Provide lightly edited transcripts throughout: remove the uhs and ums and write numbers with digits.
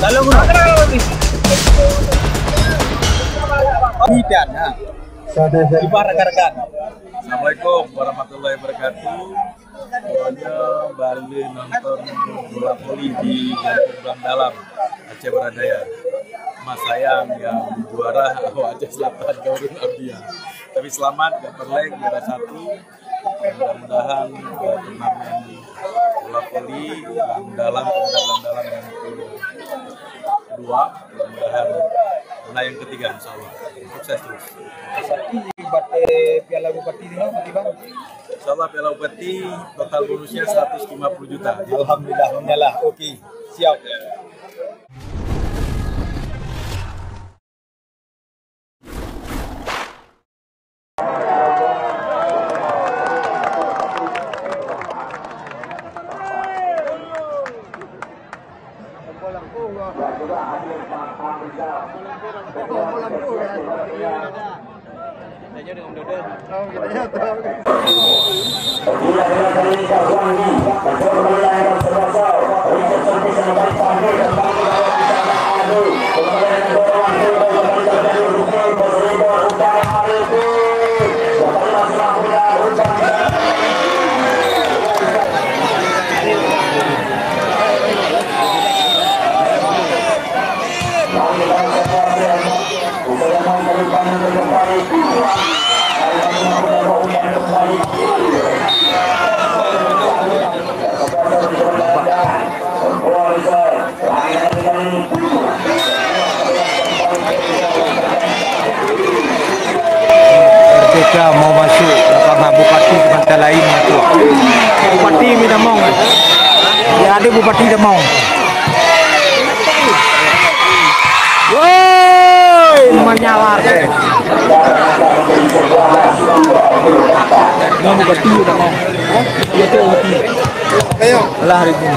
Assalamualaikum warahmatullahi wabarakatuh. Pokoknya Bali nonton bola voli di Gerbang Dalam Aceh Baradaya. Mas sayang yang juara Aceh Selatan Gaurun Abdian. Tapi selamat Gaper Leg juara 1. Mudah-mudahan turnamen bola voli dalam yang kedua, mudah-mudahan menang yang ketiga insyaallah. Sukses terus. Piala Bupati di mana, Bang? Insyaallah Piala Bupati total bonusnya 150 juta. Alhamdulillah menyalah. Oke, siap. RPK mau masuk karena Bupati tempat lain masuk. Bupati minta mau. Ya ada Bupati dah mau. Woi, menyalar deh. Nggak Bupati dah mau. Ya tu Bupati. Ayo. Lah hari ini.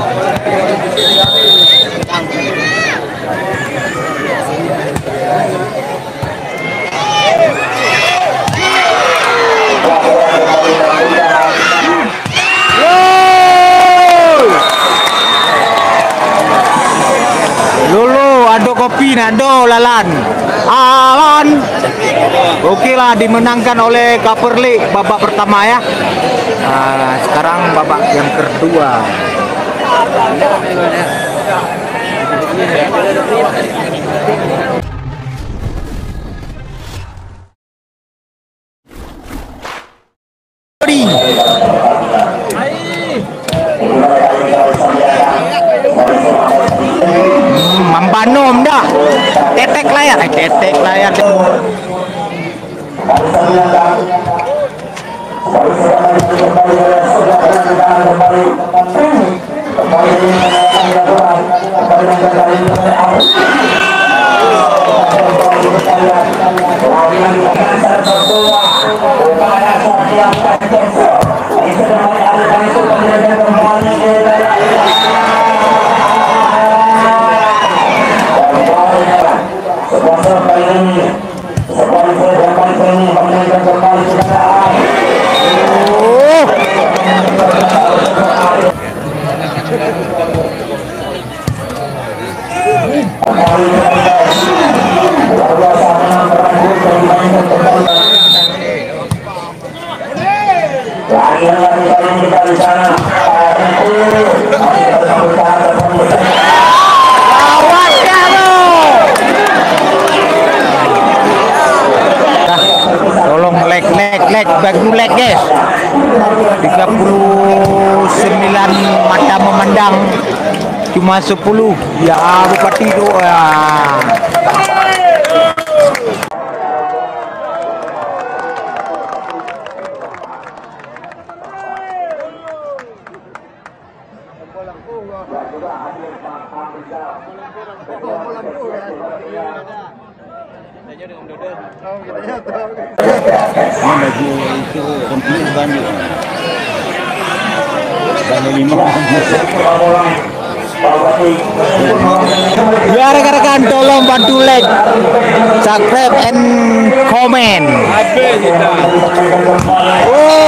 Lulu, ado kopi, nado lalan. Alan. Oke lah, dimenangkan oleh Kaperli babak pertama ya. Nah, sekarang babak yang kedua. Mambanom dah. Tetek layar. Tolong back leg guys. 39 mata memandang, cuma 10. Ya Bupati doa. Ya rekan-rekan, tolong bantu like, subscribe and comment. Oh.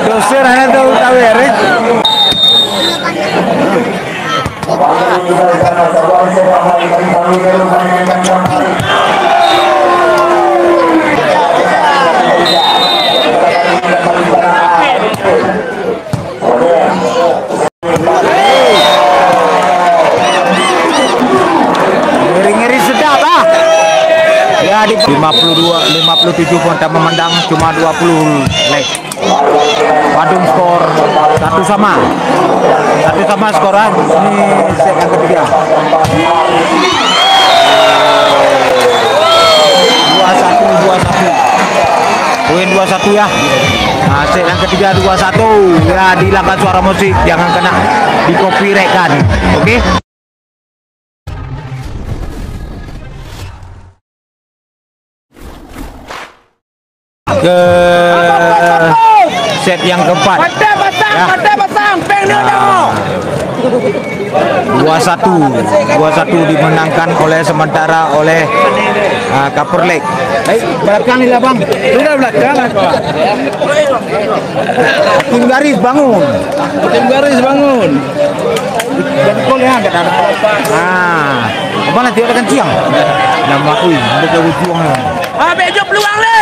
Doser hanya tahu tawer. Ngeri-ngeri sedap ah. Ya di 57 kontak memandang cuma 20 leg. Badung skor 1-1 skoran. Ini set yang ketiga. 2-1. Poin 2-1 ya. Nah, set yang ketiga 2-1. Ya, dihilangkan suara musik, jangan kena di copyright kan. Oke? Ke set yang keempat ya. 2-1 dimenangkan oleh sementara oleh Copper Lake. Belakang nih lah bang. Sudah belakang. Tim garis bangun. Dan gol ya enggak ada. Apa nanti ada kan siang. Nama aku ada jauh juang. Bejo peluang le.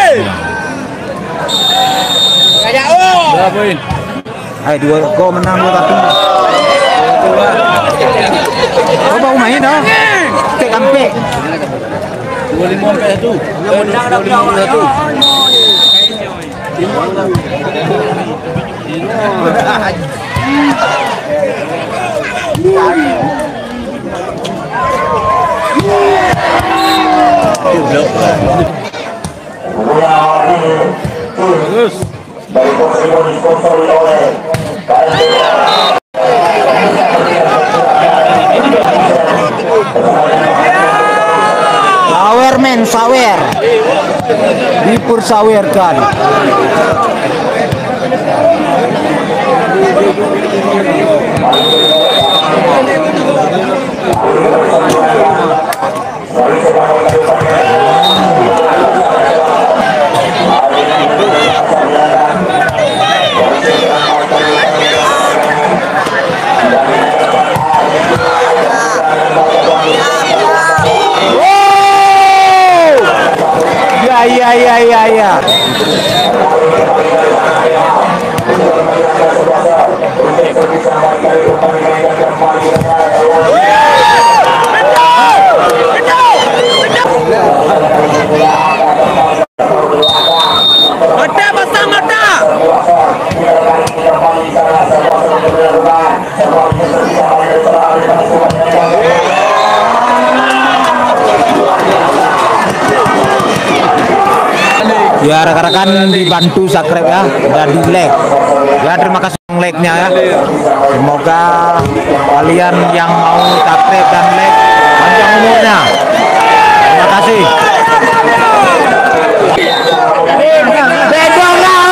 Kayak Berapa poin? Ayo 2 gol menang 2-1. Kau mau main dah? Cek sampai 25-1. menang dah 1. Bagus. Dari posisi disponsori oleh sawer dipersawerkan. Ya. Mata pasang mata. Ya rekan-rekan dibantu subscribe ya dan di like ya, terima kasih like-nya ya. Semoga kalian yang mau subscribe dan like panjang umurnya. Terima kasih. Bedong lah.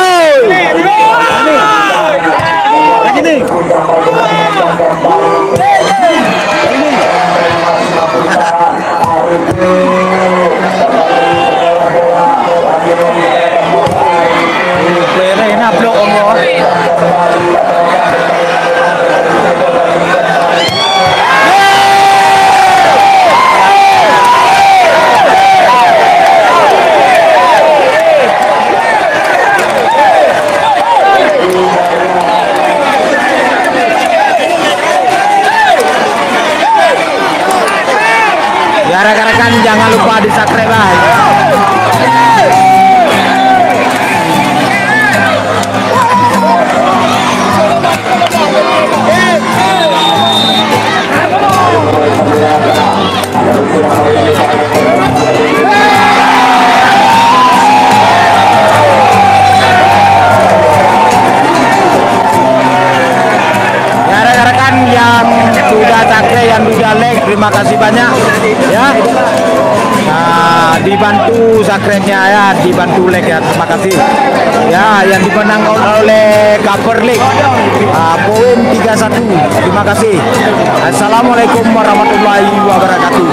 Ini. Ya rekan-rekan jangan lupa di subscribe lah. Ya rekan-rekan yang sudah Cakre yang sudah leg, terima kasih banyak ya. Nah, dibantu Sakrenya ya, dibantu leg ya, terima kasih ya. Yang dimenangkan oleh Kaperlik poin 31, terima kasih. Assalamualaikum warahmatullahi wabarakatuh.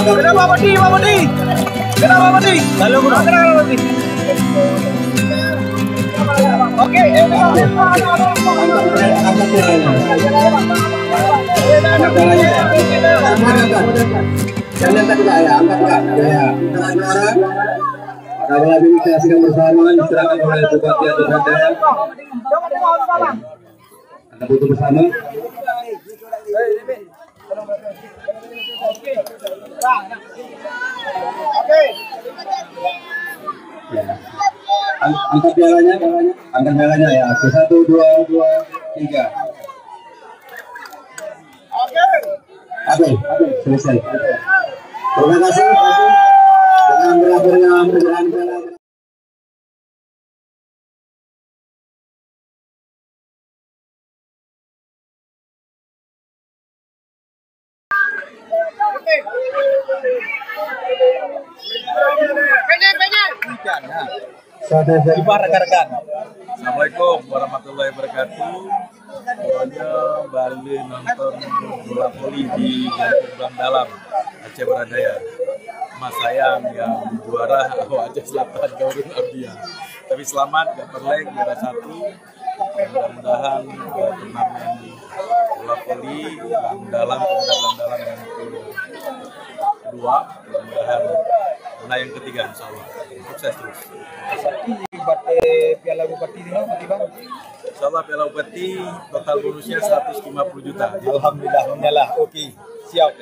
Kenapa Bodi? Kenapa Bodi? Kalau kenapa Bodi? Oke, Kalau disaksikan bersama diserahkan oleh Bupati Aceh Jaya. Anda foto bersama. Angkat pialanya ya. 1, 2, 3. Oke, selesai. Terima kasih. Dengan berakhirnya perjalanan piala. Rekan-rekan. Assalamualaikum warahmatullahi wabarakatuh. Pokoknya Bali nonton bola voli di Bang Dalam, Aceh Beradaya. Mas sayang yang juara Aceh Selatan Gaurun Abdiya. Tapi selamat Gaperlek juara 1. Mudah-mudahan turnamen bola voli Bang Dalam yang kedua, mudah-mudahan menang yang ketiga insyaallah. Sukses terus. Piala Bupati ini Bang. Insyaallah Piala Bupati total bonusnya 150 juta. Alhamdulillah menyala. Oke, siap.